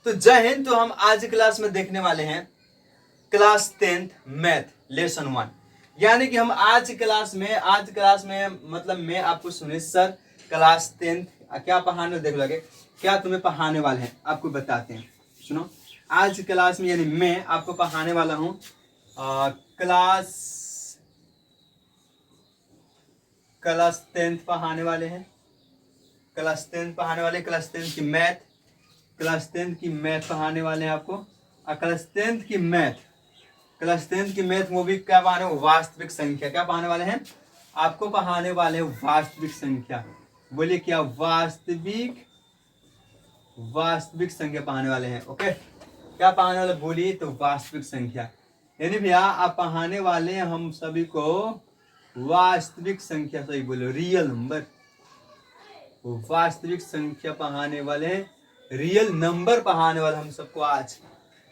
तो जय हिंद। तो हम आज की क्लास में देखने वाले हैं क्लास 10th मैथ लेसन 1। यानी कि हम आज क्लास में मतलब मैं आपको सुने सर क्लास 10th क्या पढ़ाने, देख लोगे क्या तुम्हें पढ़ाने वाले हैं आपको बताते हैं। सुनो, आज क्लास में यानी मैं आपको पढ़ाने वाला हूँ क्लास 10th पढ़ाने वाले हैं। क्लास 10th पढ़ाने वाले, क्लास 10th की मैथ पढ़ाने वाले हैं आपको। और क्लास 10th की मैथ वो भी क्या पढ़ाने, वास्तविक संख्या क्या पढ़ाने वाले हैं आपको, पढ़ाने वाले हैं वास्तविक संख्या। बोलिए क्या, वास्तविक संख्या पढ़ाने वाले हैं। ओके, क्या पढ़ाने वाले बोलिए तो वास्तविक संख्या। यानी भैया आप पढ़ाने वाले हैं हम सभी को वास्तविक संख्या, सही बोलो, रियल नंबर। वास्तविक संख्या पढ़ाने वाले हैं, रियल नंबर पढ़ाने वाले हम सबको आज।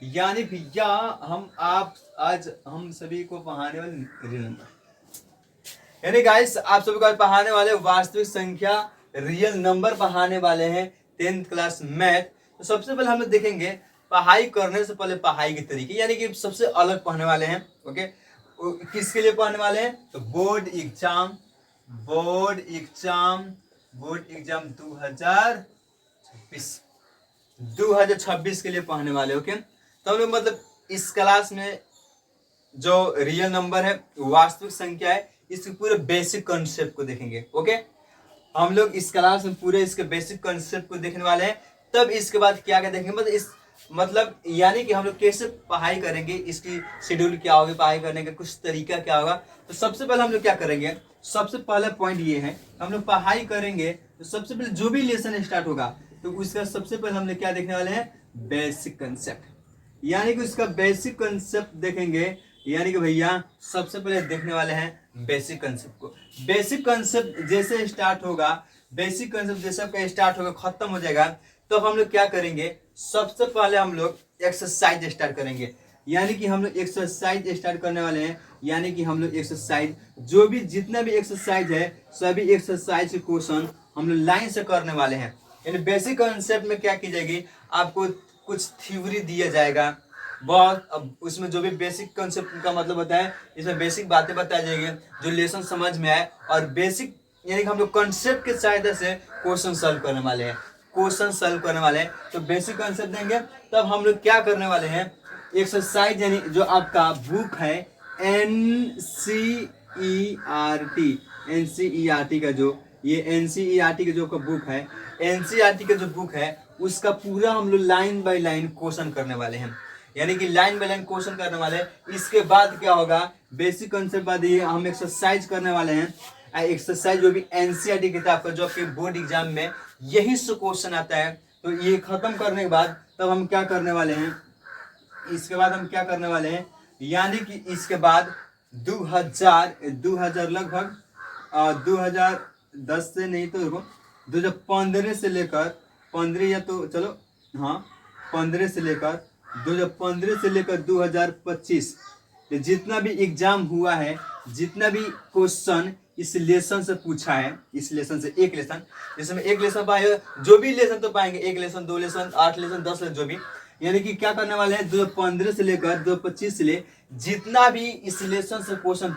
यानी भैया आज हम सभी को पढ़ाने वाले रियल नंबर, यानी गाइस आप सभी को पढ़ाने वाले वास्तविक संख्या, रियल नंबर पढ़ाने वाले हैं 10th क्लास मैथ। तो सबसे पहले हम लोग देखेंगे पढ़ाई करने से पहले पढ़ाई के तरीके, यानी कि सबसे अलग पढ़ने वाले हैं। ओके, किसके लिए पढ़ने वाले हैं तो बोर्ड एग्जाम 2026 के लिए पढ़ने वाले। ओके, तो हम लोग मतलब इस क्लास में जो रियल नंबर है, वास्तविक संख्या है, इसके पूरे बेसिक कॉन्सेप्ट को देखेंगे। ओके, हम लोग इस क्लास में पूरे इसके बेसिक कॉन्सेप्ट को देखने वाले हैं। तब इसके बाद क्या क्या देखेंगे, मतलब यानी कि हम लोग कैसे पढ़ाई करेंगे, इसकी शेड्यूल क्या होगी, पढ़ाई करने का कुछ तरीका क्या होगा। तो सबसे पहले हम लोग क्या करेंगे, सबसे पहला पॉइंट ये है, हम लोग पढ़ाई करेंगे तो सबसे पहले जो भी लेसन स्टार्ट होगा तो उसका सबसे पहले हम लोग क्या देखने वाले हैं, बेसिक कंसेप्ट। यानी कि उसका बेसिक कंसेप्ट देखेंगे। यानी कि भैया सबसे पहले देखने वाले हैं बेसिक कंसेप्ट को। बेसिक कंसेप्ट जैसे स्टार्ट होगा, खत्म हो जाएगा, तो हम लोग क्या करेंगे, सबसे पहले हम लोग एक्सरसाइज स्टार्ट करेंगे। यानी कि हम लोग एक्सरसाइज स्टार्ट करने वाले हैं। यानी कि हम लोग एक्सरसाइज जो भी जितना भी एक्सरसाइज है, सभी एक्सरसाइज के क्वेश्चन हम लोग लाइन से करने वाले हैं। यानी बेसिक कंसेप्ट में क्या की जाएगी, आपको कुछ थ्योरी दिया जाएगा बहुत। अब उसमें जो भी बेसिक कंसेप्ट का मतलब होता है, इसमें बेसिक बातें बताई जाएगी जो लेसन समझ में आए। और बेसिक यानी कि हम लोग कंसेप्ट के सहायता से क्वेश्चन सॉल्व करने वाले हैं। तो बेसिक कंसेप्ट देंगे, तब हम लोग क्या करने वाले हैं, एक्सरसाइज यानी जो आपका बुक है एनसीईआरटी का जो एनसीईआरटी का जो बुक है, उसका पूरा हम लोग लाइन बाय लाइन क्वेश्चन करने वाले हैं। यानी कि लाइन बाय लाइन क्वेश्चन करने वाले हैं। इसके बाद क्या होगा, बेसिक कंसेप्ट बाद ये हम एक्सरसाइज करने वाले हैं। एक्सरसाइज जो भी एनसीईआरटी किताब का जो आपके बोर्ड एग्जाम में यही से क्वेश्चन आता है, तो ये खत्म करने के बाद तब हम क्या करने वाले हैं, यानी कि इसके बाद 2000 लगभग 2010 से नहीं तो 2015 से लेकर 15 या तो चलो हाँ 15 से लेकर 2025 जितना भी एग्जाम हुआ है, जितना भी क्वेश्चन इस लेसन से पूछा है, इस लेसन से एक लेसन, जिसमें एक लेसन पाए, जो भी लेसन तो पाएंगे, एक लेसन, 2 लेसन, 8 लेसन, 10 लेसन, जो भी। यानी कि क्या करने वाले हैं, 2015 से लेकर 2025 से ले जितना भी इस लेसन से क्वेश्चन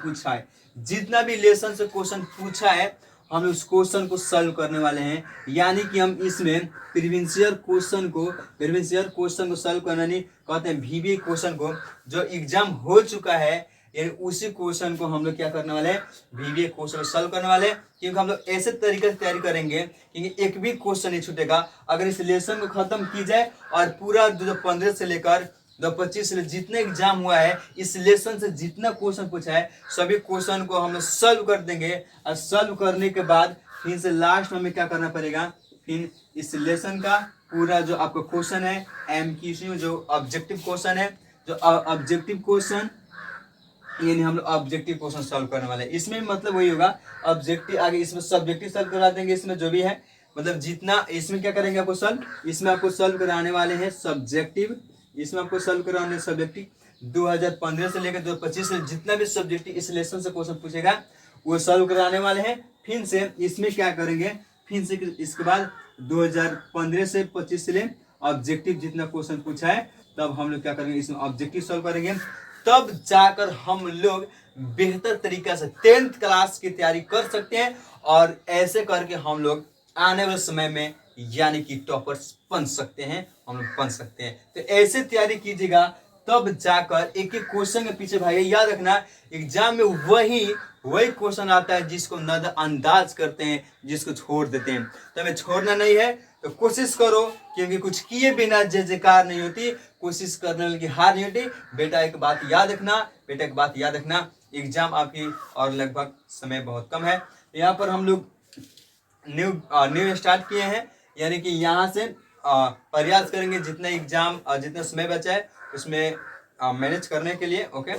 पूछा है, हम उस क्वेश्चन को सॉल्व करने वाले हैं। यानी कि हम इसमें प्रीवियस ईयर क्वेश्चन को सॉल्व करना नहीं कहते हैं, वीवीए क्वेश्चन को जो एग्जाम हो चुका है, यानी उसी क्वेश्चन को हम लोग क्या करने वाले हैं, वीवीए क्वेश्चन को सॉल्व करने वाले हैं। क्योंकि हम लोग ऐसे तरीके से तैयारी करेंगे क्योंकि एक भी क्वेश्चन नहीं छूटेगा। अगर इस लेसन को खत्म की जाए और पूरा 2015 से लेकर 2025 से जितने एग्जाम हुआ है, इस लेसन से जितना क्वेश्चन पूछा है, सभी क्वेश्चन को हम लोग सॉल्व कर देंगे। और सॉल्व करने के बाद फिर से लास्ट में हमें क्या करना पड़ेगा, फिर इस लेसन का पूरा जो आपका क्वेश्चन है एमसीक्यू जो ऑब्जेक्टिव क्वेश्चन यानी हम लोग ऑब्जेक्टिव क्वेश्चन सॉल्व करने वाले हैं। इसमें मतलब वही होगा ऑब्जेक्टिव, आगे इसमें सब्जेक्टिव सॉल्व करा देंगे। इसमें जो भी है मतलब जितना इसमें क्या करेंगे आपको सॉल्व, इसमें आपको सॉल्व कराने वाले हैं सब्जेक्टिव, 2015 से लेकर 2025 से जितना भी सब्जेक्टिव इस लेसन से क्वेश्चन पूछेगा वो सॉल्व कराने वाले हैं। फिर से इसमें क्या करेंगे, फिर से इसके बाद 2015 से 25 से ले ऑब्जेक्टिव जितना क्वेश्चन पूछा है, तब हम लोग क्या करेंगे, इसमें ऑब्जेक्टिव सॉल्व करेंगे, तब जाकर हम लोग बेहतर तरीका से 10th क्लास की तैयारी कर सकते हैं। और ऐसे करके हम लोग आने वाले समय में यानी कि टॉपर्स बन सकते हैं, हम लोग बन सकते हैं। तो ऐसे तैयारी कीजिएगा, तब जाकर एक एक क्वेश्चन के पीछे भाई याद रखना, एग्जाम में वही क्वेश्चन आता है जिसको नजरअंदाज करते हैं, जिसको छोड़ देते हैं। तो हमें छोड़ना नहीं है, तो कोशिश करो, क्योंकि कुछ किए बिना जय जयकार नहीं होती, कोशिश करने वाले की हार नहीं होती। बेटा एक बात याद रखना, एग्जाम आपकी और लगभग समय बहुत कम है। यहाँ पर हम लोग न्यू स्टार्ट किए हैं, यानी कि यहाँ से प्रयास करेंगे जितना एग्जाम जितना समय बचा है उसमें मैनेज करने के लिए। ओके,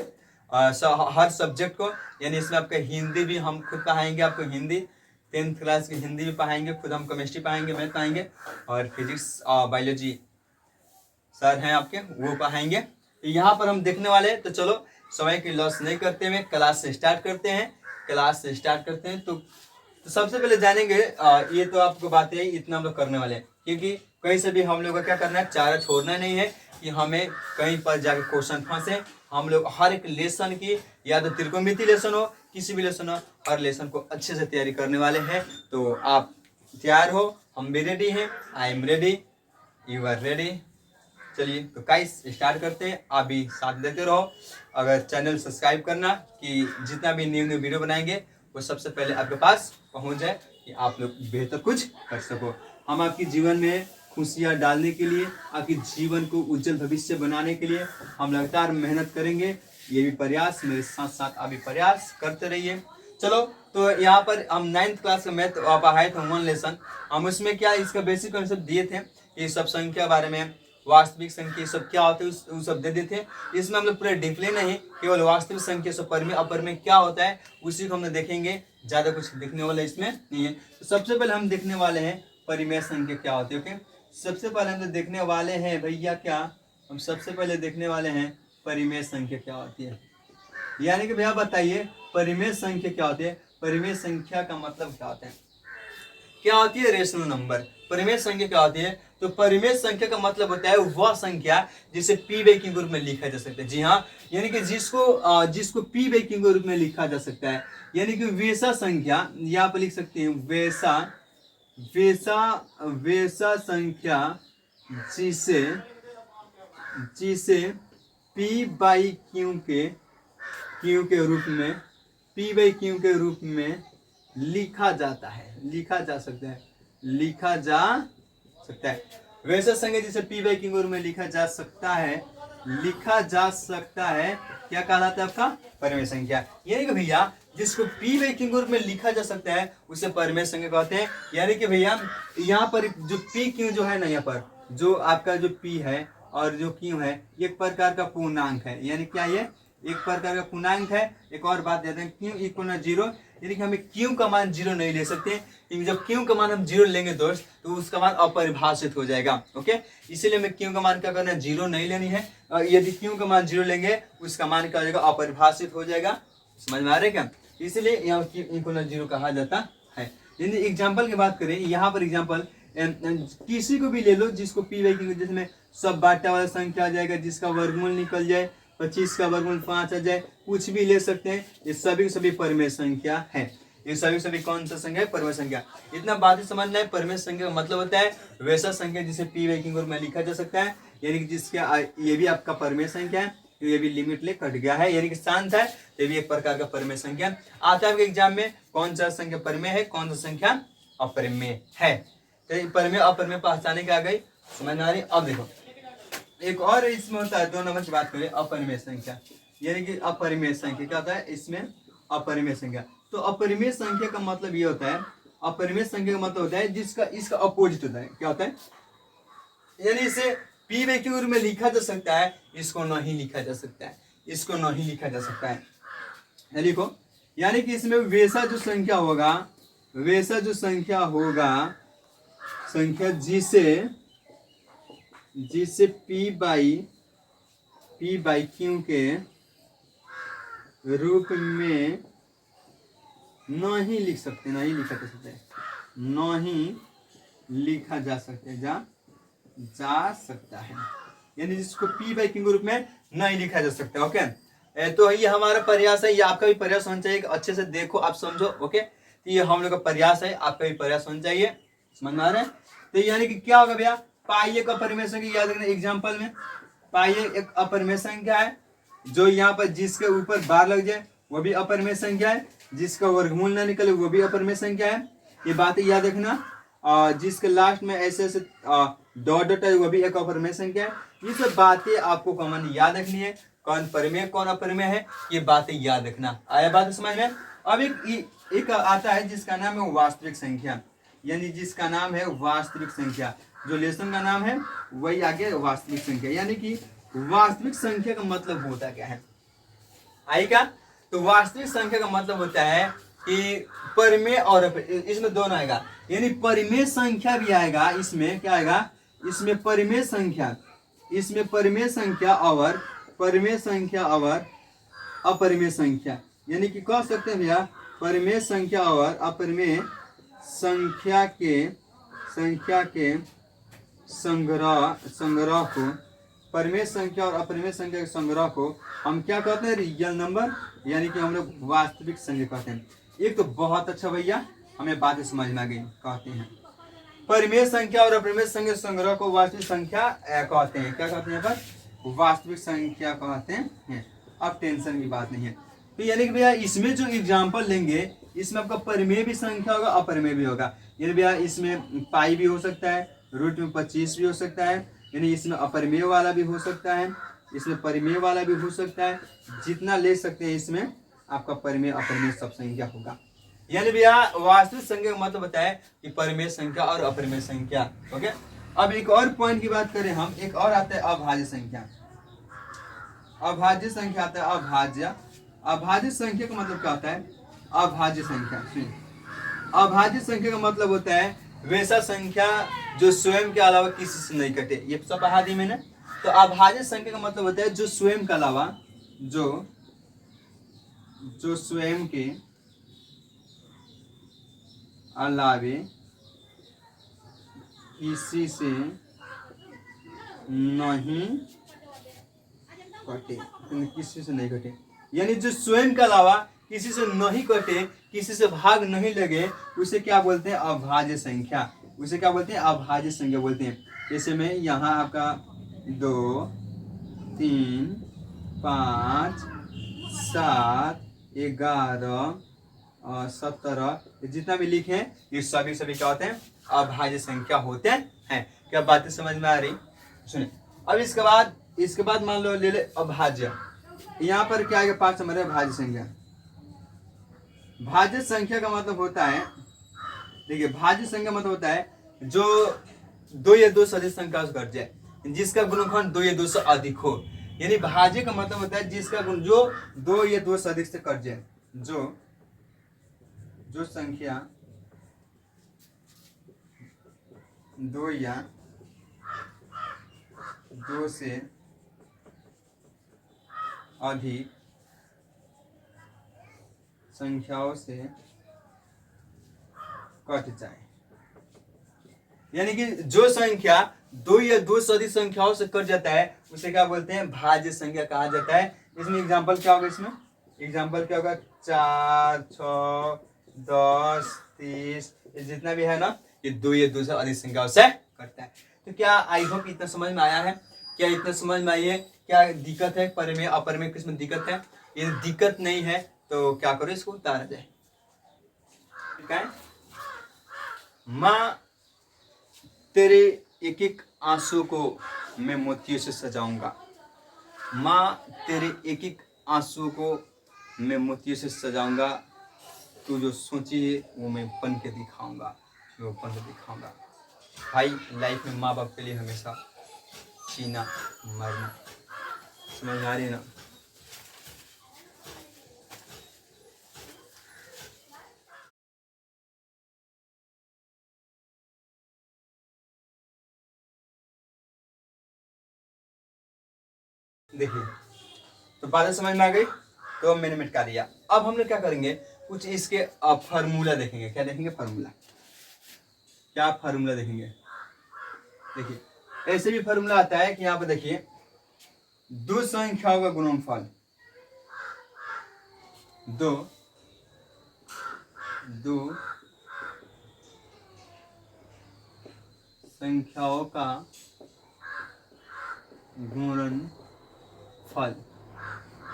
हर सब्जेक्ट को, यानी इसमें आपका हिंदी भी हम खुद पढ़ाएंगे, आपको हिंदी 10th क्लास की हिंदी भी पढ़ाएंगे खुद, हम केमिस्ट्री पढ़ाएंगे, मैथ पढ़ाएंगे, और फिजिक्स बायोलॉजी सर हैं आपके, वो पढ़ाएंगे। तो यहाँ पर हम देखने वाले हैं। तो चलो समय की लॉस नहीं करते हुए क्लास से स्टार्ट करते हैं। तो सबसे पहले जानेंगे, ये तो आपको बात है, इतना हम लोग करने वाले हैं, क्योंकि कहीं से भी हम लोग को क्या करना है, चारा छोड़ना नहीं है कि हमें कहीं पर जाकर क्वेश्चन फंसे। हम लोग हर एक लेसन की, या तो त्रिकोणमिति लेसन हो, किसी भी लेसन हो, हर लेसन को अच्छे से तैयारी करने वाले हैं। तो आप तैयार हो, हम भी रेडी हैं, I am ready, you are ready. चलिए तो गाइस स्टार्ट करते हैं, आप भी साथ देते रहो। अगर चैनल सब्सक्राइब करना, कि जितना भी न्यू वीडियो बनाएंगे वो सबसे पहले आपके पास पहुंच जाए, कि आप लोग बेहतर कुछ कर सको। हम आपके जीवन में खुशियां डालने के लिए, आपके जीवन को उज्जवल भविष्य बनाने के लिए हम लगातार मेहनत करेंगे। ये भी प्रयास, मेरे साथ साथ आप भी प्रयास करते रहिए। चलो, तो यहाँ पर हम 9th क्लास का मैथ पढ़ाए थे 1 लेसन। हम उसमें क्या इसका बेसिक कॉन्सेप्ट दिए थे, ये सब संख्या बारे में, वास्तविक संख्या सब क्या होते हैं वो सब दे देते हैं। इसमें हम लोग पूरा डिफले नहीं, केवल वास्तविक संख्या सब परिमेय अपरिमेय क्या होता है उसी को हम देखेंगे, ज्यादा कुछ देखने वाला इसमें नहीं है। तो सबसे पहले हम देखने वाले हैं परिमेय संख्या क्या होती है। ओके, सबसे पहले हम देखने वाले हैं भैया क्या, हम सबसे पहले देखने वाले हैं परिमेय संख्या क्या होती है। यानी कि भैया बताइए परिमेय संख्या क्या होती है। परिमेय संख्या का मतलब क्या होता है, क्या होती है, रेशनल नंबर। परिमेय संख्या क्या होती है, तो परिमेय संख्या का मतलब होता है वह संख्या जिसे पी बाई क्यू के रूप में लिखा जा सकता है। जी हाँ, यानी कि जिसको पी बाई क्यू के रूप में लिखा जा सकता है, यानी कि वैसा संख्या, यहाँ पर लिख सकते हैं वैसा संख्या जिसे पी बाई क्यू के रूप में, पी बाई क्यू के रूप में लिखा जा सकता है। वैसा संख्या जिसे पी बाई क्यू के रूप में लिखा जा सकता है, क्या कहलाता है आपका, परिमेय संख्या। यानी कि भैया जिसको पी बाई क्यू के रूप में लिखा जा सकता है उसे परिमेय संख्या कहते हैं। यानी कि भैया यहाँ पर जो पी क्यू जो है ना, यहाँ पर जो आपका जो पी है और जो क्यू है, एक प्रकार का पूर्णांक है। यानी क्या, ये एक प्रकार का पूर्णांक है। एक और बात देते हैं, क्यू इक्वल जीरो, यानी कि हमें क्यू का मान जीरो नहीं ले सकते, क्योंकि जब क्यू का मान हम जीरो लेंगे दोस्त, तो उसका मान अपरिभाषित हो जाएगा। ओके, इसीलिए हमें क्यू का मान क्या करना है, जीरो नहीं लेनी है। यदि क्यू का मान जीरो लेंगे उसका मान क्या हो जाएगा, अपरिभाषित हो जाएगा। समझ में आ रहा है क्या, इसलिए यहाँ क्यू इक्वल जीरो कहा जाता है। यदि एग्जाम्पल की बात करें, यहाँ पर एग्जाम्पल किसी को भी ले लो जिसको पी बाई क्यू, जिसमें सब बांटा वाला संख्या आ जाएगा, जिसका वर्गमूल निकल जाए, 25 का वर्गमूल 5 आ जाए, कुछ भी ले सकते हैं। ये सभी परिमेय संख्या है। ये सभी कौन सा संख्या है, परिमेय संख्या। इतना बात ही समझना है, परिमेय संख्या का मतलब होता है वैसा संख्या जिसे पी बाई क्यू के रूप में लिखा जा सकता है, यानी कि जिसका ये भी आपका परिमेय संख्या है, ये भी लिमिट ले कट गया है, यानी कि शांत है, ये भी एक प्रकार का परिमेय संख्या आता है। आपके एग्जाम में कौन सा संख्या परिमेय है, कौन सा संख्या अपरिमेय है। तो परिमेय अपरिमेय पहचाने के आ गई, समझ में आ रही। अब देखो एक और इसमें होता है, 2 नंबर की बात करें, अपरिमेय संख्या। यानी कि अपरिमेय संख्या क्या होता है, इसमें अपरिमेय संख्या। तो अपरिमेय संख्या का मतलब ये होता है, अपरिमेय संख्या का मतलब होता है जिसका इसका अपोजिट होता है। क्या होता है, यानी इसे पी बाई क्यू के रूप में लिखा जा सकता है, इसको नहीं लिखा जा सकता है, इसको नहीं लिखा जा सकता है। लिखो, यानी कि इसमें वैसा जो संख्या होगा, संख्या जिसे पी बाई क्यू के रूप में नहीं लिखा जा सकता है, जा सकता है, यानी जिसको पी बाई क्यू के रूप में नहीं लिखा जा सकता। ओके, तो ये हमारा प्रयास है, ये आपका भी प्रयास होना चाहिए कि अच्छे से देखो, आप समझो। ओके, तो ये हम लोग का प्रयास है, आपका भी प्रयास होना चाहिए। समझ में आ रहा है? तो यानी कि क्या होगा भैया, पाई एक अपरिमेय संख्या, याद रखना एग्जाम्पल में पाई एक अपरिमेय संख्या है, जो यहाँ पर जिसके ऊपर बार लग जाए वो भी अपरिमेय संख्या है, जिसका वर्गमूल ना निकले वो भी अपरिमेय संख्या है। ये बातें याद रखना। जिसके लास्ट में ऐसे ऐसे डॉट डॉट है वो भी एक अपरिमेय संख्या है। ये सब बातें आपको कॉमन याद रखनी है, कौन परिमेय कौन अपरिमेय है, ये बातें याद रखना। आया बात समझ में? अब एक आता है जिसका नाम है वास्तविक संख्या, यानी जिसका नाम है वास्तविक संख्या, जो लेसन का नाम है वही आगे वास्तविक संख्या। यानी कि वास्तविक संख्या का मतलब होता क्या है, आएगा? तो वास्तविक संख्या का मतलब होता है कि परिमेय और इसमें दोनों आएगा, यानी परिमेय संख्या भी आएगा, इसमें क्या आएगा, इसमें परिमेय संख्या, इसमें परिमेय संख्या और परिमेय संख्या और अपरिमेय संख्या, यानी कि कह सकते हैं भैया परिमेय संख्या और अपरिमेय संख्या के संग्रह को, परिमेय संख्या और अपरिमेय संख्या के संग्रह को हम क्या कहते हैं, रियल नंबर, यानी कि हम लोग वास्तविक संख्या कहते हैं। एक तो बहुत अच्छा भैया, हमें बातें समझ में आ गई। कहते हैं परिमेय संख्या और अपरिमेय संख्या संग्रह को वास्तविक संख्या कहते हैं। क्या कहते हैं यहाँ पर, वास्तविक संख्या कहते हैं। अब टेंशन की बात नहीं है। तो यानी कि भैया इसमें जो एग्जाम्पल लेंगे, इसमें आपका परिमेय भी संख्या होगा, अपरिमेय भी होगा। यानी भैया इसमें पाई भी हो सकता है, रूट में 25 भी हो सकता है, यानी इसमें अपरिमेय वाला भी हो सकता है, इसमें परिमेय वाला भी हो सकता है। जितना ले सकते हैं इसमें आपका परिमेय अपरिमेय सब संख्या होगा। यानी भैया वास्तविक संख्या का मतलब बताया कि परिमेय संख्या और अपरिमेय संख्या। ओके, अब एक और पॉइंट की बात करें हम, एक और आता है अभाज्य संख्या। अभाज्य संख्या आता है अभाज्य। अभाज्य संख्या का मतलब क्या होता है, अभाज्य संख्या, अभाज्य संख्या का मतलब होता है वैसा संख्या जो स्वयं के अलावा किसी से नहीं कटे। ये सब पढ़ा दी मैंने। तो अभाज्य संख्या का मतलब होता है जो स्वयं के अलावा, जो स्वयं के अलावे किसी से नहीं कटे, किसी से नहीं कटे, यानी जो स्वयं के अलावा किसी से नहीं कटे, किसी से भाग नहीं लगे, उसे क्या बोलते हैं, अभाज्य संख्या। उसे क्या बोलते हैं, अभाज्य संख्या बोलते हैं। जैसे में यहाँ आपका 2, 3, 5, 7, 11, 17 जितना भी लिखे हैं, ये सभी क्या होते हैं, अभाज्य संख्या होते हैं। क्या बातें समझ में आ रही? सुनिए, अब इसके बाद मान लो ले ले अभाज्य। यहाँ पर क्या आएगा, 5 नंबर है भाज्य संख्या। भाज्य संख्या का मतलब होता है, देखिए भाज्य संख्या मतलब होता है जो 2 या 2 से अधिक संख्या से घट जाए, जिसका गुणनखंड 2 या 2 से अधिक हो। यानी भाज्य का मतलब होता है जिसका गुण जो 2 या 2 से अधिक से कट जाए, जो संख्या 2 या 2 से अधिक संख्याओं से कट जाए, यानी कि जो संख्या 2 या 2 से अधिक संख्याओं से कट जाता है उसे क्या बोलते हैं, भाज्य संख्या कहा जाता है। इसमें एग्जांपल क्या होगा, इसमें एग्जांपल क्या होगा, 4, 6, 10, 30 ये जितना भी है ना, ये 2 या 2 से अधिक संख्याओं से कटता है। तो क्या आई होप इतना समझ में आया है? क्या इतना समझ में आई है? क्या दिक्कत है परिमेय अपरिमेय किसमें दिक्कत है? ये दिक्कत नहीं है तो क्या करो, इसको उतारा जाए। ठीक है, माँ तेरे एक एक आंसू को मैं मोतियों से सजाऊंगा, माँ तेरे एक एक आंसू को मैं मोतियों से सजाऊंगा, तू जो सोची है वो मैं बन के दिखाऊंगा, वो बन के दिखाऊंगा। भाई लाइफ में माँ बाप के लिए हमेशा जीना मरना, समझ आ रही है ना? देखिए तो बातें समझ में आ गई, तो मैंने मिटा दिया। अब हम लोग क्या करेंगे, कुछ इसके फार्मूला देखेंगे। क्या देखेंगे, फार्मूला। क्या फार्मूला देखेंगे? देखिए ऐसे भी फॉर्मूला आता है कि यहाँ पर देखिए दो संख्याओं का गुणनफल, दो संख्याओं का गुणनफल,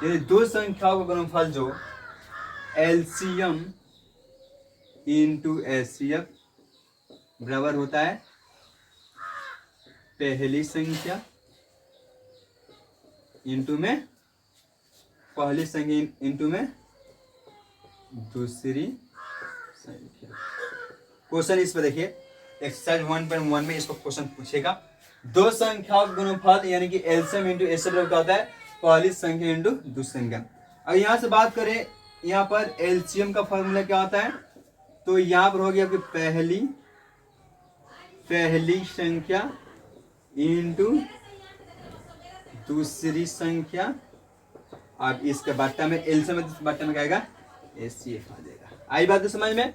यानी दो संख्याओं का गुणनफल जो एलसीएम इंटू एचसीएफ बराबर होता है पहली संख्या इंटू में पहली संख्या इंटू में दूसरी संख्या। क्वेश्चन इस पर देखिए एक्सरसाइज 1.1 में इसको क्वेश्चन पूछेगा, दो संख्याओं का गुणनफल यानी कि एलसीएम इंटू एचसीएफ क्या होता है पहली संख्या इंटू दूसरी संख्या। अगर यहाँ से बात करें यहाँ पर एलसीएम का फॉर्मूला क्या होता है, तो यहाँ पर होगी आपकी पहली संख्या इंटू दूसरी संख्या। अब इसके बट्टा में एलसीएम में बट्टा में क्या आएगा एचसीएफ आ जाएगा। आई बात तो समझ में।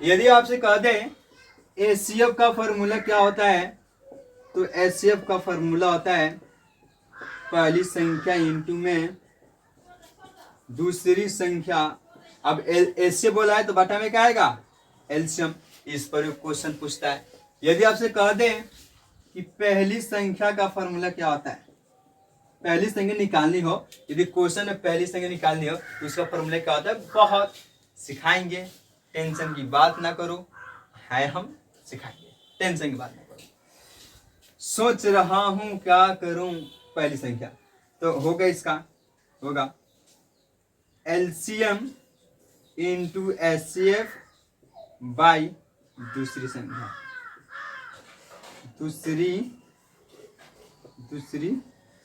यदि आपसे कह दें एचसीएफ का फॉर्मूला क्या होता है, तो एचसीएफ का फॉर्मूला होता है पहली संख्या इंटू में दूसरी संख्या। अब एचसीएफ बोला है तो बटा में क्या आएगा एलसीएम। इस पर क्वेश्चन पूछता है। यदि आपसे कह दें कि पहली संख्या का फॉर्मूला क्या होता है, पहली संख्या निकालनी हो, यदि क्वेश्चन में पहली संख्या निकालनी हो तो उसका फॉर्मूला क्या होता है, बहुत सिखाएंगे, टेंशन की बात ना करो, है हम सिखाएंगे, टेंशन की बात ना करो। सोच रहा हूं क्या करूं पहली संख्या, तो होगा इसका होगा एलसीएम इंटू एचसीएफ बाई दूसरी संख्या, दूसरी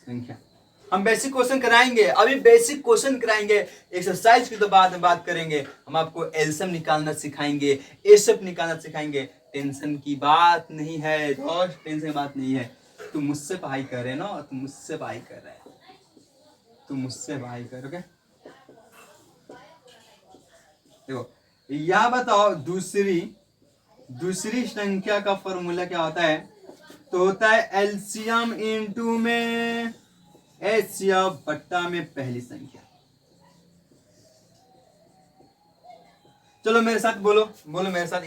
संख्या। हम बेसिक क्वेश्चन कराएंगे, अभी बेसिक क्वेश्चन कराएंगे, एक्सरसाइज की तो बाद में बात करेंगे। हम आपको एलसीएम निकालना सिखाएंगे, एचसीएफ निकालना सिखाएंगे। टेंशन की बात नहीं है दोस्त, टेंशन की बात नहीं है। तुम मुझसे पढ़ाई कर रहे ना, तुम मुझसे पढ़ाई कर रहे हो, तुम मुझसे पढ़ाई करोगे। देखो या बताओ दूसरी संख्या का फॉर्मूला क्या होता है, तो होता है एलसीएम इंटू में एचसीएफ बट्टा में पहली संख्या। चलो मेरे साथ बोलो मेरे साथ,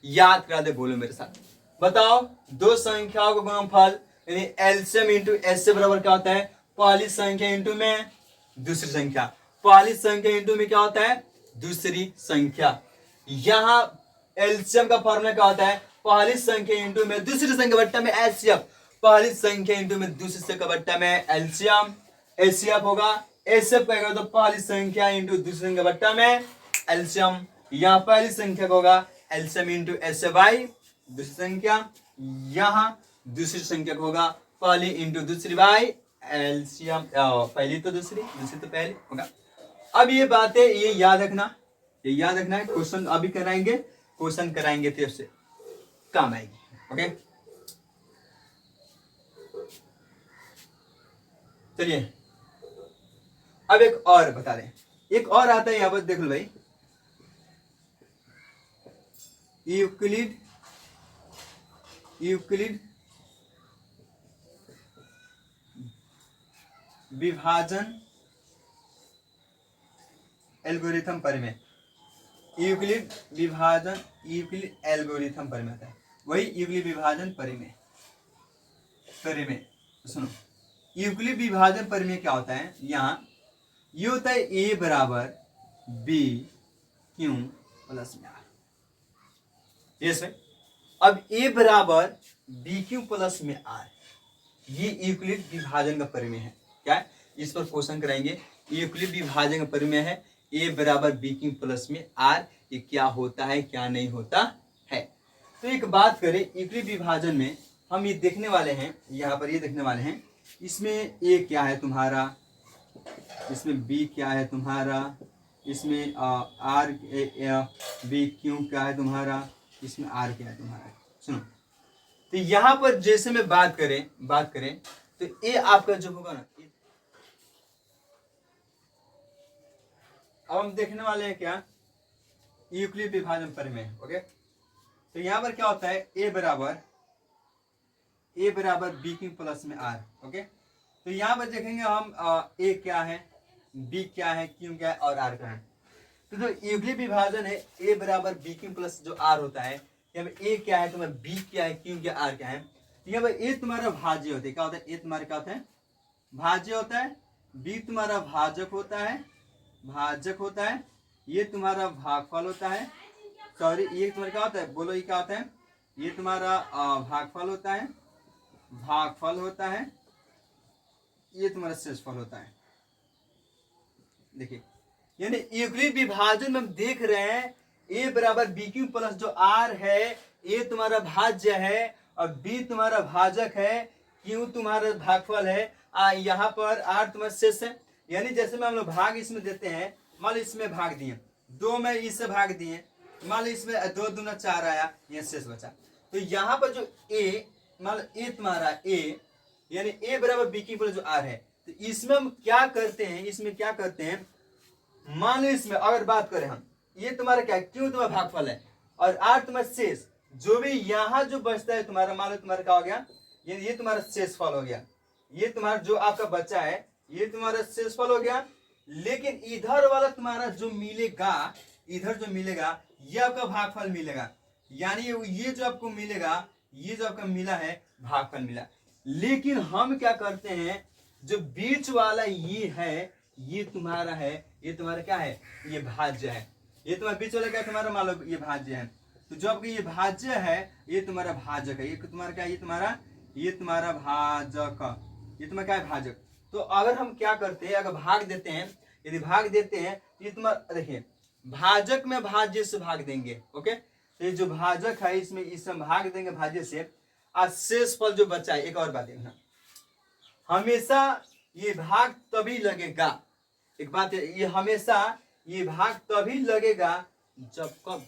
याद करा दे बोलो मेरे साथ। बताओ दो संख्याओं का गुणनफल यानी एलसीएम इंटू एचसीएफ बराबर क्या होता है पहली संख्या इंटू में दूसरी संख्या। पहली संख्या इंटू में क्या होता है दूसरी संख्या। यहां एलसीएम का फॉर्मूला क्या होता है पहली संख्या इंटू में दूसरी संख्या बट्टा में एचसीएफ। पहली संख्या इंटू में दूसरी संख्या बट्टा में एलसीएम, एचसीएफ होगा। एचसीएफ कहेगा तो पहली संख्या इंटू दूसरी संख्या बट्टा में एलसीएम। यहाँ पहली संख्या का होगा एलसीएम इंटू एचसीएफ बाई दूसरी संख्या, यहाँ दूसरी संख्या का होगा पहली इंटू दूसरी बाई एलसीएम। पहली तो दूसरी तो पहली होगा। अब ये बातें ये याद रखना है। क्वेश्चन अभी कराएंगे, क्वेश्चन कराएंगे तो इससे काम आएगी। ओके चलिए अब एक और बता दें, एक और आता है यहाँ पर देख लो भाई, यूक्लिड विभाजन एल्गोरिथम परिमेय। यूक्लिड एल्गोरिथम परिमेय आता है, वही यूक्लिड विभाजन परिमेय। सुनो यूक्लिड विभाजन परिमेय क्या होता है, यहाँ ये होता है ए बराबर बी क्यू प्लस में आर। यस भाई, अब ए बराबर बी क्यू प्लस में आर, ये यूक्लिड विभाजन का परिमेय है। क्या है, इस पर क्वेश्चन कराएंगे। यूक्लिड विभाजन का परिमेय है ए बराबर बी क्यू प्लस में आर, ये क्या होता है क्या नहीं होता है। तो एक बात करें यूक्लिड विभाजन में हम ये देखने वाले हैं, यहाँ पर ये देखने वाले हैं, इसमें ए क्या है तुम्हारा, इसमें बी क्या है तुम्हारा, इसमें आर बी क्यू क्या है तुम्हारा, इसमें आर क्या है तुम्हारा। सुनो तो यहाँ पर जैसे में बात करें तो ए आपका जो होगा ना, अब हम देखने वाले हैं क्या यूक्लिड विभाजन परिमेय। ओके तो यहाँ पर क्या होता है ए बराबर ए बराबर बी क्यू प्लस में आर। ओके, तो यहाँ पर देखेंगे हम ए क्या है, बी क्या है, क्यू क्या है और आर क्या है। तो जो यूक्लिड विभाजन है ए बराबर बी क्यू प्लस जो आर होता है, यहाँ पे ए क्या है, तुम्हारा बी क्या है, क्यू क्या, आर क्या है। तो यहाँ पे ए तुम्हारा भाज्य होता है, क्या होता है, ए तुम्हारा क्या होता है, भाज्य होता है, बी तुम्हारा भाजक होता है, भाजक होता है, ये तुम्हारा भागफल होता है, सॉरी ये तुम्हारा क्या होता है, बोलो ये क्या होता है, ये तुम्हारा भागफल होता है, भागफल होता है, ये तुम्हारा शेषफल होता है। देखिए यानी यूक्लिड विभाजन में हम देख रहे हैं ए बराबर बी क्यू प्लस जो आर है, ए तुम्हारा भाज्य है और बी तुम्हारा भाजक है, क्यू तुम्हारा भागफल है, यहाँ पर आर तुम्हारा शेष है। यानी जैसे में हम लोग भाग इसमें देते हैं, मान लो इसमें भाग दिए, दो में इससे भाग दिए, मान लो इसमें दो दूना चार आया, यह शेष बचा। तो यहाँ पर जो ए, मान लो ए तुम्हारा ए, यानी ए बराबर बी क्यू प्लस जो आर है, तो इसमें हम क्या करते हैं, इसमें क्या करते हैं, मान लो इसमें अगर बात करें हम, ये तुम्हारा क्या, क्यों तुम्हारा भागफल है और आर तुम्हारा शेष, जो भी यहाँ जो बचता है तुम्हारा, मान लो तुम्हारा क्या हो गया, ये तुम्हारा शेषफल हो गया, ये तुम्हारा जो आपका बच्चा है ये तुम्हारा शेषफल हो गया। लेकिन इधर वाला तुम्हारा जो मिलेगा, इधर जो मिलेगा ये आपका भागफल मिलेगा, यानी ये जो आपको मिलेगा, ये जो आपका मिला है भागफल मिला। लेकिन हम क्या करते हैं, जो बीच वाला ये है, ये तुम्हारा है, ये तुम्हारा क्या है, ये भाज्य है, ये तुम्हारा बीच वाला क्या तुम्हारा, मान लो ये भाज्य है। तो जो आपका ये भाज्य है ये तुम्हारा भाजक है, ये तुम्हारा क्या, ये तुम्हारा भाजक, ये तुम्हारा क्या है, भाजक। तो अगर हम क्या करते हैं, अगर भाग देते हैं, यदि भाग देते हैं तो ये तुम्हारा देखिए भाजक में भाज्य से भाग देंगे। ओके, तो ये जो भाजक है इसमें भाग देंगे भाज्य से, और शेषफल जो बचा है। एक और बात देखना, हमेशा ये भाग तभी लगेगा, एक बात है, ये हमेशा ये भाग तभी लगेगा जब, कब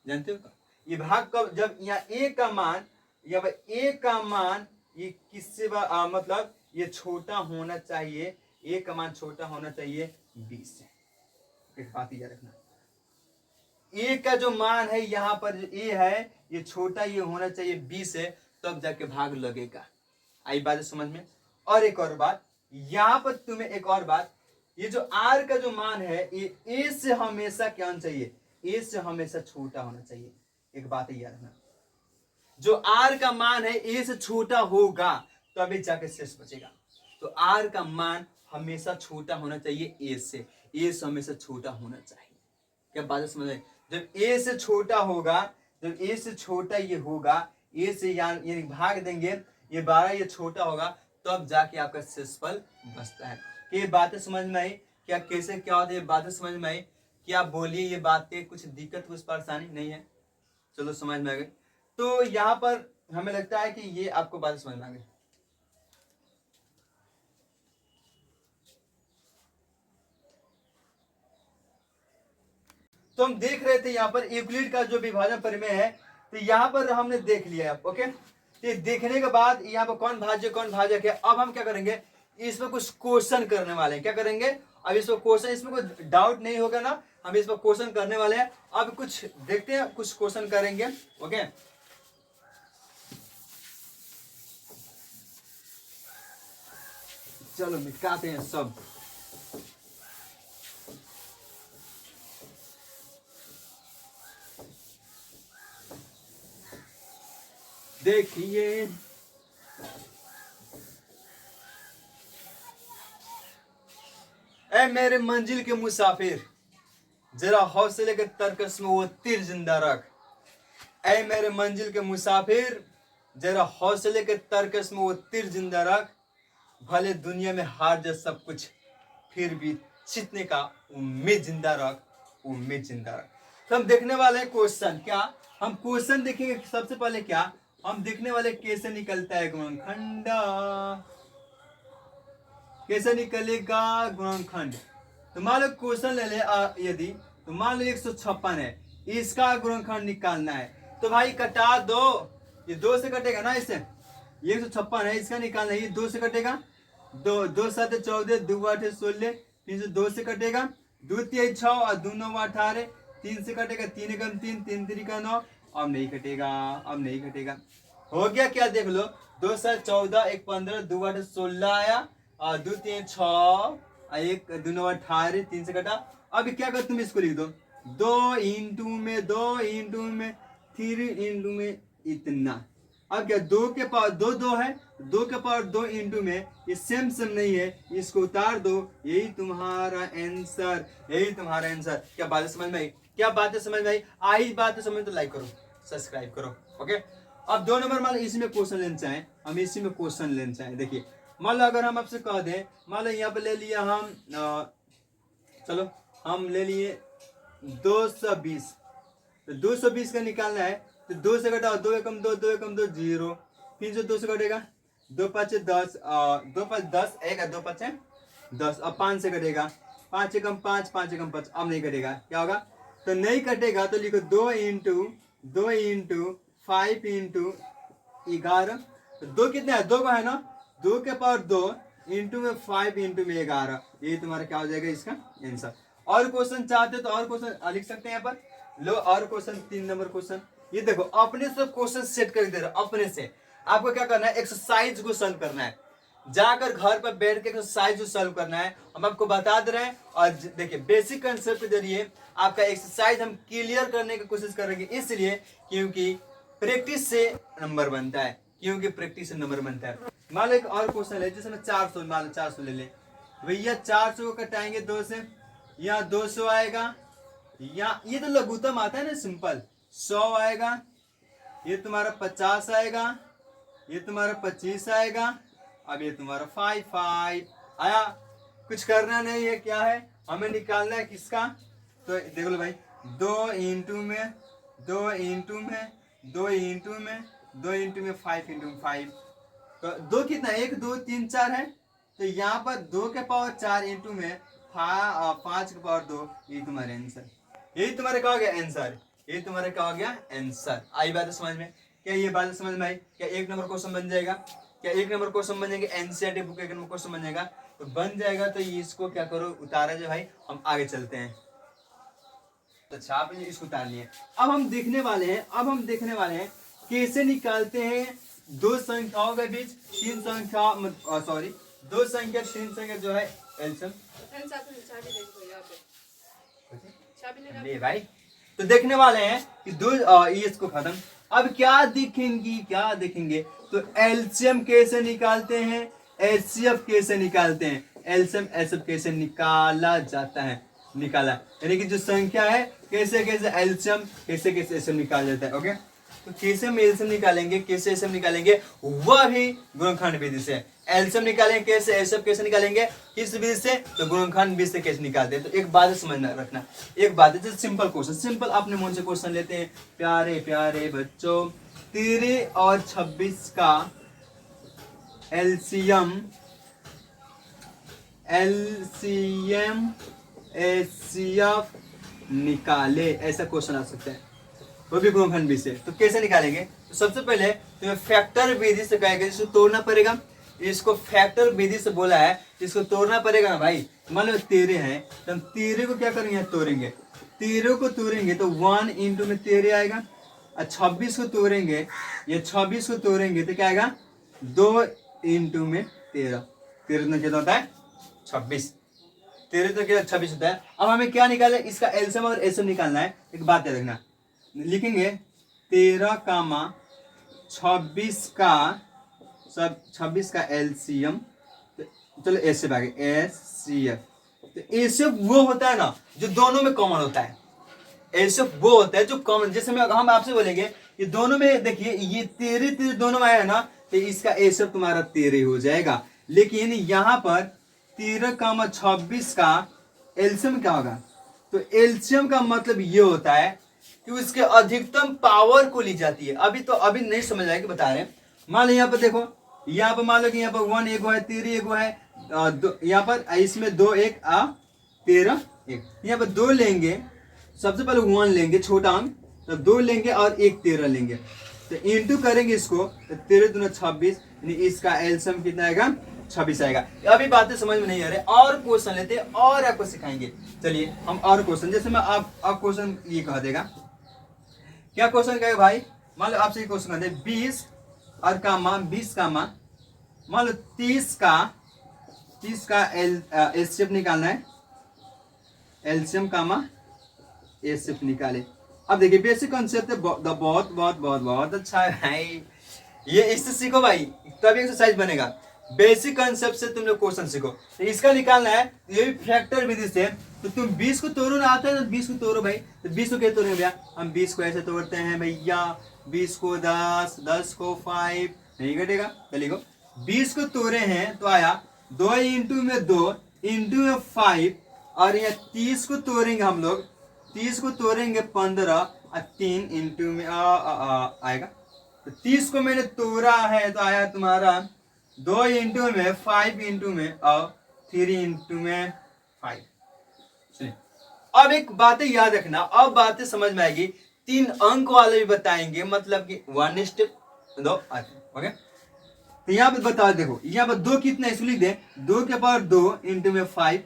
जानते हो, ये भाग कब, जब यहाँ ए का मान, या ए का मान ये किससे मतलब ये छोटा होना चाहिए, ए का मान छोटा होना चाहिए बी से। एक बात याद रखना, ए का जो मान है यहाँ पर जो ए है ये छोटा ये होना चाहिए बी से, तब जाके भाग लगेगा। आई बात समझ में। और एक और बात यहाँ पर तुम्हें, एक और बात, ये जो आर का जो मान है ये ए से हमेशा क्या होना चाहिए, ए से हमेशा छोटा होना चाहिए। एक बात याद रखना, जो आर का मान है ए से छोटा होगा तभी जाके शेष बचेगा। तो आर का मान हमेशा छोटा होना चाहिए ए से हमेशा छोटा होना चाहिए। क्या बात समझ में। जब ए से छोटा होगा, जब ए से छोटा ये होगा, ए से यानी भाग देंगे, ये 12 ये छोटा होगा, तब जाके आपका शेषफल बचता है। ये बातें समझ में आई क्या, कैसे क्या होता है, ये बातें समझ में आई क्या, बोलिए ये बातें, कुछ दिक्कत कुछ परेशानी नहीं है, चलो समझ में आ गई। तो यहाँ पर हमें लगता है कि ये आपको बातें समझ में आ गई। तो हम देख रहे थे यहाँ पर यूक्लिड का जो विभाजन प्रमेय है, तो यहाँ पर हमने देख लिया। ओके, तो देखने के बाद यहाँ पर कौन भाज्य कौन भाजक है, अब हम क्या करेंगे, इसमें कुछ क्वेश्चन करने वाले हैं। क्या करेंगे, अब इसमें क्वेश्चन, इसमें कोई डाउट नहीं होगा ना, हम इसमें क्वेश्चन करने वाले हैं। अब कुछ देखते हैं, कुछ क्वेश्चन करेंगे। ओके, चलो मिटाते हैं सब। देखिए ऐ मेरे मंजिल के मुसाफिर, जरा हौसले के तरकस में वो तीर जिंदा रख। ऐ मेरे मंजिल के मुसाफिर, जरा हौसले के तरकस में वो तीर जिंदा रख। भले दुनिया में हार जा सब कुछ, फिर भी जीतने का उम्मीद जिंदा रख, उम्मीद जिंदा रख। तो हम देखने वाले हैं क्वेश्चन। क्या हम क्वेश्चन देखेंगे, सबसे पहले क्या हम देखने वाले, कैसे निकलता है गुणनखंड, कैसे निकलेगा गुणनखंड। तो मान लो क्वेश्चन ले ले, यदि तो मान लो 156 है, इसका गुणनखंड निकालना है। तो भाई कटा दो, ये 2 से कटेगा ना, इससे 156 है, इसका निकालना है, ये 2 से कटेगा, 2 7 14, 2 8 16, 3 से 2 से कटेगा, 2 3 6 और 2 9 18, 3 से कटेगा, 3 एकम 3, 3 3 का 9। अब नहीं कटेगा, अब नहीं कटेगा। हो गया क्या, देख लो 2 7 14, 1 15, 2 8 16 आया, और 2 3 6, 1 2 9 18, 3 से कटा। अब क्या कर तुम इसको लिख दो, 2 इंटू में 2 इंटू में 3 इंटू में इतना। अब क्या 2 के पावर 2 2 है, 2 के पावर 2 इंटू में ये सेम नहीं है, इसको उतार दो, यही तुम्हारा आंसर, यही तुम्हारा आंसर। क्या बात है समझ में आई? क्या बात है समझ में आई? आई बात है समझ तो लाइक करो, सब्सक्राइब करो। ओके, अब 2 नंबर मान लो इसी में क्वेश्चन लेना चाहें, हम इसी में क्वेश्चन लेना चाहें। देखिए मान लो अगर हम आपसे कह दें, मान लो यहाँ पे ले लिया हम चलो हम ले लिए 220, तो 220 का निकालना है, तो 2 से घटाओ, 2 एकम 2, 2 एकम 2 0, 3 से 2 से घटेगा, 2 5 10, 2 5 10, 1 2 5 10, अब 5 से घटेगा, 5 एकम 5, 5 एकम 5, अब नहीं घटेगा, क्या होगा? तो नहीं कटेगा तो लिखो 2 इंटू 5 इंटू 11, तो 2 कितने है? 2 का है ना, 2 के पावर 2 इंटू में 5 इंटू में 11, ये तुम्हारा क्या हो जाएगा इसका आंसर। और क्वेश्चन चाहते तो और क्वेश्चन लिख सकते हैं यहाँ पर, लो और क्वेश्चन 3 नंबर क्वेश्चन। ये देखो अपने से क्वेश्चन सेट कर दे रहा, अपने से आपको क्या करना है, एक्सरसाइज को सॉल्व करना है, जाकर घर पर बैठ के एक्सरसाइज को सॉल्व करना है, हम आपको बता दे रहे हैं। और देखिए बेसिक कंसेप्ट के जरिए आपका एक्सरसाइज हम क्लियर करने की कोशिश करेंगे, इसलिए क्योंकि प्रैक्टिस से नंबर बनता है, क्योंकि प्रैक्टिस से नंबर बनता है। मान लो एक और क्वेश्चन है, जिसमें 400, मान लो 400 ले ले भैया, 400 को कटाएंगे 2 से, यहाँ 200 आएगा, यहाँ ये तो लघुत्तम आता है ना, सिंपल 100 आएगा, ये तुम्हारा 50 आएगा, ये तुम्हारा 25 आएगा, अब ये तुम्हारा 5 आया। कुछ करना नहीं है, क्या है हमें निकालना है किसका, तो देख लो भाई, 2 इंटू में 2 इंटू में 2 इंटू में 2 इंटू में 5 इंटू 5, तो 2 कितना, 1 2 3 4 है, तो यहाँ पर 2 के पावर 4 इंटू में 5 के पावर 2, ये तुम्हारा आंसर, यही तुम्हारे क्या हो गया आंसर, ये तुम्हारा क्या हो गया आंसर। आई बात समझ में? क्या ये बात समझ में आई? क्या 1 नंबर क्वेश्चन बन जाएगा? क्या 1 नंबर क्वेश्चन बन जाएगा? एनसीईआरटी बुक 1 नंबर क्वेश्चन बन जाएगा, तो बन जाएगा। तो इसको क्या करो, उतारा जाए भाई, हम आगे चलते हैं। तो छाप इसको उतार लिए। अब हम देखने वाले हैं कैसे निकालते हैं दो संख्याओं के बीच 3 संख्या, सॉरी 2 संख्या 3 संख्या जो है एलसीएम। ले भाई, तो देखने वाले हैं कि दो इसको खत्म। अब क्या देखेंगे तो एलसीएम कैसे निकालते हैं, एचसीएफ कैसे निकालते हैं, एलसीएम एचसीएफ कैसे निकाला जाता है, यानी कि जो संख्या है कैसे एलसीएम कैसे एचसीएफ निकाला जाता है। ओके, तो कैसे हम एलसीएम निकालेंगे, कैसे एचसीएफ निकालेंगे, वह भी गुणनखंड विधि से। एलसीएम निकालेंगे कैसे, एचसीएफ कैसे निकालेंगे, किस विधि से, तो गुणनखंड विधि से कैसे निकालते हैं। तो एक बात समझना रखना, एक बात है, जैसे सिंपल क्वेश्चन, सिंपल अपने मन से क्वेश्चन लेते हैं। प्यारे प्यारे बच्चों, 13 और 26 का एलसीएम एचसीएफ निकाले, ऐसा क्वेश्चन आ सकता है, वो भी गुणनखंड विधि से। तो कैसे निकालेंगे, तो सबसे पहले तुम्हें फैक्टर विधि से कहेंगे, इसको तोड़ना पड़ेगा, इसको फैक्टर विधि से बोला है, इसको तोड़ना पड़ेगा ना भाई। मान लो 13 है, तो हम 13 को क्या करेंगे, तोड़ेंगे, 13 को तोड़ेंगे तो 1 इंटू में 13 आएगा, और 26 को तोड़ेंगे, ये 26 को तोड़ेंगे तो क्या आएगा, 2 इंटू में 13, 13 कितना होता है 26, 13 तो क्या 26 होता है। अब हमें क्या निकाले, इसका एलसीएम और एचसीएफ निकालना है। एक बात याद रखना, लिखेंगे 13, 26 का एलसीएम, चलो एचसीएफ आगे, एचसीएफ। तो एचसीएफ वो होता है ना जो दोनों में कॉमन होता है, एचसीएफ वो होता है जो कॉमन, जैसे हम आपसे बोलेंगे ये दोनों में, देखिए ये 13 दोनों में आया ना, तो इसका एचसीएफ तुम्हारा 13 हो जाएगा। लेकिन यहाँ पर 13, 26 का एलसीएम क्या होगा, तो एलसीएम का मतलब ये होता है कि उसके अधिकतम पावर को ली जाती है। अभी नहीं समझ आएगी, बता रहे हैं। मान लो यहाँ पर देखो, यहाँ पर मान लो कि यहाँ पर 1 एगो है, 13 एगो है, यहाँ पर इसमें 2 1 13 1, यहाँ पर 2 लेंगे, सबसे पहले 1 लेंगे छोटा अंक, तो 2 लेंगे और 1 13 लेंगे, तो इंटू करेंगे इसको, तो 13 दूना 26, यानी इसका एलसीएम कितना आएगा, 26 आएगा। अभी बातें समझ में नहीं आ रही, और क्वेश्चन लेते हैं और आपको सिखाएंगे। चलिए हम और क्वेश्चन, जैसे मैं आप क्वेश्चन ये कह देगा, क्या क्वेश्चन कहेगा भाई, मान लो आपसे क्वेश्चन कहते हैं 20 और कामा 20 कामा मान लो 30 का एलसीएम निकालना है, एलसीएम कामा एलसीएम निकाले। अब देखिए बेसिक कॉन्सेप्ट है, बहुत बहुत बहुत बहुत बहुत अच्छा है भाई, ये इससे सीखो भाई तभी एक्सरसाइज बनेगा। बेसिक कॉन्सेप्ट से तुम लोग क्वेश्चन सीखो। तो इसका निकालना है, ये भी फैक्टर विधि से। तो तुम 20 को तोड़ो ना, आता है तो 20 को तोड़ो भाई। तो 20 को क्या तोड़ेंगे भैया, हम 20 को ऐसे तोड़ते हैं भैया, 20 को 10, 10 को 5, नहीं घटेगा, चलिए 20 को तोड़े हैं तो आया 2 इंटू में 2 इंटू में 5, और यहाँ 30 को तोड़ेंगे हम लोग, 30 को तोड़ेंगे 15 और 3 इंटू में आएगा। तो 30 को मैंने तोड़ा है तो आया तुम्हारा 2 इंटू में 5 इंटू में और 3 इंटू में 5। सुनिए अब एक बातें याद रखना, अब बातें समझ में आएगी। 3 अंक वाले भी बताएंगे, मतलब कि 1:2 ओके। तो यहाँ पे बताओ, देखो यहाँ पर 2 कितना है इसको लिख दे, 2 के पावर 2 इंटू में 5।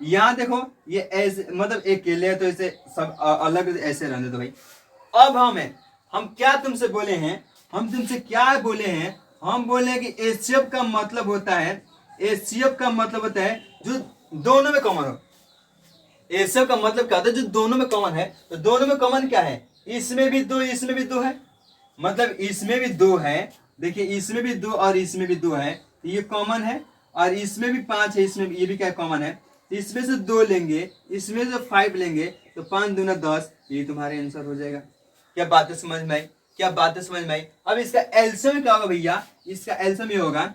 यहाँ देखो ये ऐसे मतलब एक केले है तो इसे सब अलग ऐसे रहने दो भाई। अब हम क्या तुमसे बोले हैं, हम तुमसे क्या बोले हैं, हम बोले हैं कि एचसीएफ का मतलब होता है, एचसीएफ का मतलब होता है जो दोनों में कॉमन हो। एचसीएफ का मतलब क्या होता है, जो दोनों में कॉमन है। तो दोनों में कॉमन क्या है, इसमें भी 2 इसमें भी 2 है, मतलब इसमें भी 2 है, देखिए इसमें भी 2 और इसमें भी 2 है, तो ये कॉमन है। और इसमें भी 5 है, इसमें ये भी क्या कॉमन है। तो इसमें से 2 लेंगे, इसमें से 5 लेंगे, तो 5 दूना 10, ये तुम्हारे आंसर हो जाएगा। क्या बातें समझ में आई, क्या बातें समझ में आई। अब इसका एलसीएम क्या होगा भैया, इसका एलसीएम ये होगा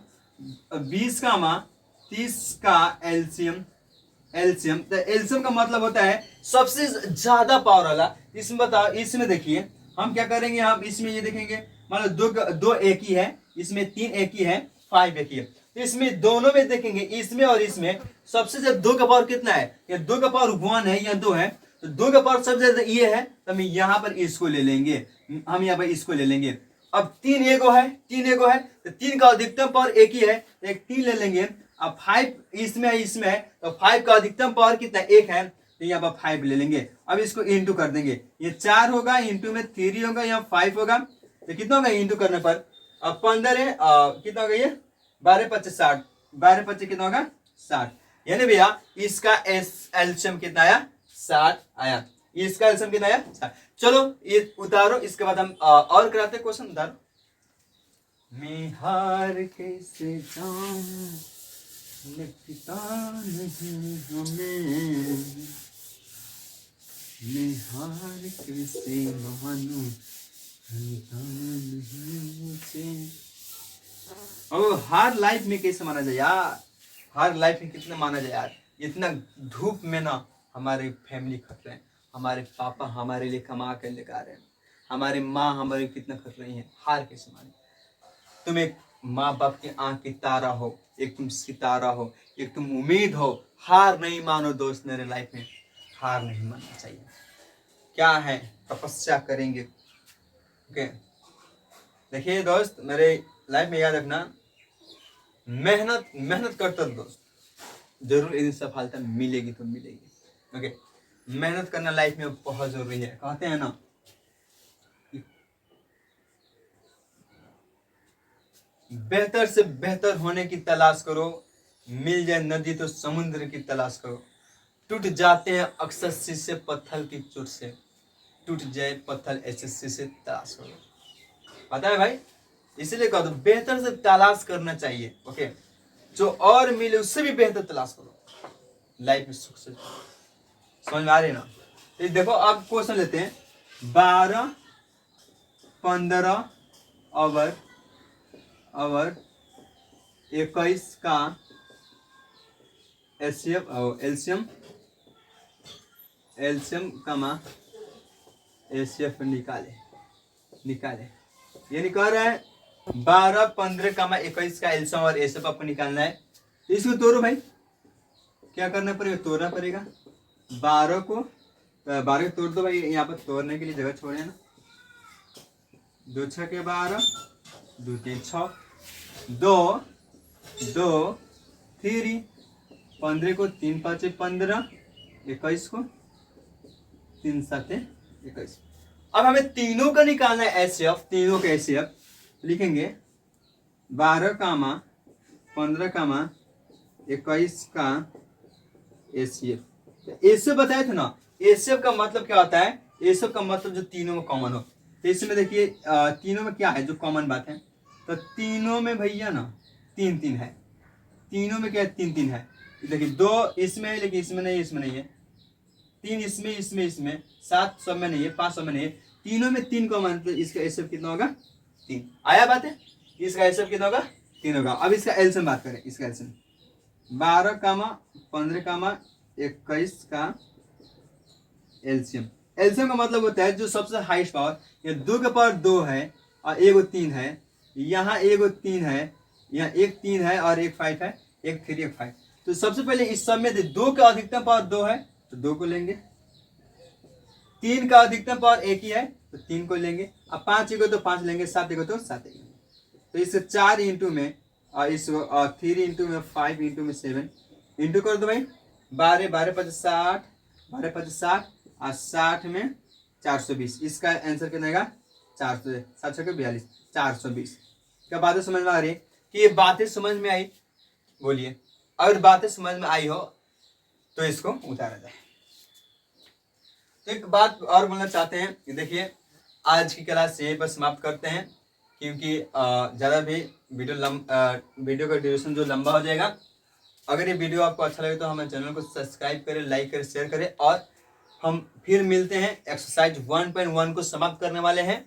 20 का मां 30 का एलसीएम। एलसीएम तो एलसीएम का मतलब होता है सबसे ज्यादा पावर वाला। इसमें बताओ, इसमें देखिए हम क्या करेंगे, हम इसमें ये देखेंगे मान लो 2 एक ही है, इसमें 3 एक ही है, 5 एक ही है। तो इसमें दोनों में देखेंगे, इसमें और इसमें सबसे ज्यादा 2 का पावर कितना है, या 2 का पावर 1 है या 2 है। तो 2 का पावर सबसे ज्यादा ये है, तो हम यहाँ पर इसको ले लेंगे, हम यहाँ पर इसको ले लेंगे। अब 3 एगो है, 3 एगो है, तो 3 का अधिकतम पावर एक ही है, तो एक 3 ले लेंगे। अब 5 इसमें है, इसमें है, तो 5 का अधिकतम पावर कितना, 1 है, तो यहाँ पर 5 ले लेंगे। अब इसको इंटू कर देंगे, ये 4 होगा, इंटू में 3 होगा, यहाँ 5 होगा, तो कितना होगा इंटू करने पर। अब 15 है, कितना होगा ये 12 25 60, 12 25 कितना होगा 60। यानी भैया इसका एलसीएम कितना आया, 60 आया। इसका एलसीएम कितना आया, 60। चलो ये उतारो, इसके बाद हम और कराते क्वेश्चन। उतारो। मैं हार कैसे जाऊं, लगता नहीं हमें, मैं हार कैसे मानूं, अब हार लाइफ में कैसे माना जाए यार, हार लाइफ में कितना माना जाए यार। इतना धूप में ना हमारे फैमिली खट रहे हैं, हमारे पापा हमारे लिए कमा कर लेकर आ रहे हैं, हमारे माँ हमारे कितना खट रही है, हार कैसे माने। तुम एक माँ बाप की आंख की तारा हो, एक तुम सितारा हो, एक तुम उम्मीद हो। हार नहीं मानो दोस्त, मेरे लाइफ में हार नहीं मानना चाहिए। क्या है, तपस्या करेंगे। ओके देखिए दोस्त, मेरे लाइफ में याद रखना, मेहनत मेहनत करते रहो दोस्त, जरूर एक दिन सफलता मिलेगी तो मिलेगी। ओके मेहनत करना लाइफ में बहुत जरूरी है। कहते हैं ना, बेहतर से बेहतर होने की तलाश करो, मिल जाए नदी तो समुद्र की तलाश करो। टूट जाते हैं अक्सर शीशे पत्थर की चोट से, टूट जाए पत्थर ऐसे शीशे तलाश करो। पता है भाई, इसलिए कह दो बेहतर से तलाश करना चाहिए। ओके जो और मिले उससे भी बेहतर तलाश करो, लाइफ में सुख से। समझ में आ रही ना। तो देखो आप क्वेश्चन लेते हैं, 12 15 ओवर 21 का एलसीएम कमा एचसीएफ निकाले। यानी कह रहा है 12 15 कमा 21 का एलसीएम और एचसीएफ आपको निकालना है। तो इसको तोड़ो भाई, क्या करना पड़ेगा, तोड़ना पड़ेगा। 12 को तोड़ दो भाई, यहाँ पर तोड़ने के लिए जगह छोड़े ना। 2 6 के 12, 2 3 6, 2 2 3, 15 को 3 5 15, 21 को 3 7 21। अब हमें तीनों का निकालना है एचसीएफ, तीनों का एचसीएफ। लिखेंगे 12 कामा 15 कामा 21 का एचसीएफ। एचसीएफ बताया था ना, एचसीएफ का मतलब क्या होता है, एचसीएफ का मतलब जो तीनों में कॉमन हो। तो इसमें देखिए तीनों में क्या है जो कॉमन बात है, तो तीनों में भैया ना 3 3 है, तीनों में क्या है 3 3 है। देखिए 2 इसमें है लेकिन इसमें नहीं, इसमें नहीं है, 3 इसमें इसमें इसमें, 7 सब में नहीं है, 5 सब में नहीं है, तीनों में 3 कॉमन, तो इसका एचसीएफ कितना होगा 3। आया बात है, इसका एचसीएफ कितना होगा 3 होगा। अब इसका एलसीएम बात करें, इसका एलसीएम 12 कामा 15 कामा 21 का एलसीएम। एलसीएम का मतलब होता है जो सबसे हाईएस्ट पावर, ये 2 के पावर 2 है और एगो 3 है, यहाँ एगो 3 है, यहाँ एक 3 है और एक 5 है, एक 3 एक 5। तो सबसे पहले इस सब में 2 का अधिकतम पावर 2 है तो 2 को लेंगे, 3 का अधिकतम पावर 1 ही है तो 3 को लेंगे, अब 5 एगो तो 5 लेंगे, 7 एगो तो 7 लेंगे। तो इस 4 इंटू में और इस 3 इंटू में 5 इंटू में 7 इंटू कर दो भाई, 12 12 5 60, 12 5 60 और 60 में 420। इसका आंसर कितना आएगा 400, 7 6 42, 420। क्या बातें समझ में आ रही है कि ये बातें समझ में आई? बोलिए, अगर बातें समझ में आई हो तो इसको उतारा जाए। तो एक बात और बोलना चाहते हैं कि देखिए आज की क्लास यहीं पर समाप्त करते हैं, क्योंकि ज़्यादा भी वीडियो का ड्यूरेशन जो लंबा हो जाएगा। अगर ये वीडियो आपको अच्छा लगे तो हमारे चैनल को सब्सक्राइब करें, लाइक करें, शेयर करें, और हम फिर मिलते हैं। एक्सरसाइज 1.1 को समाप्त करने वाले हैं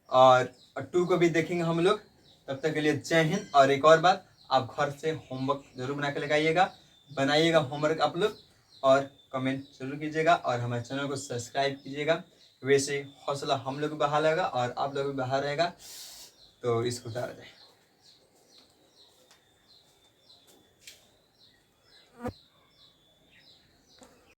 और 2 को भी देखेंगे हम लोग। तब तक के लिए जय हिंद। और एक और बात, आप घर से होमवर्क जरूर बना के लगाइएगा, बनाइएगा होमवर्क आप लोग, और कमेंट जरूर कीजिएगा और हमारे चैनल को सब्सक्राइब कीजिएगा। वैसे हौसला हम लोग को बढ़ा रहेगा और आप लोग भी बढ़ा रहेगा। तो इसको उतारा जाए।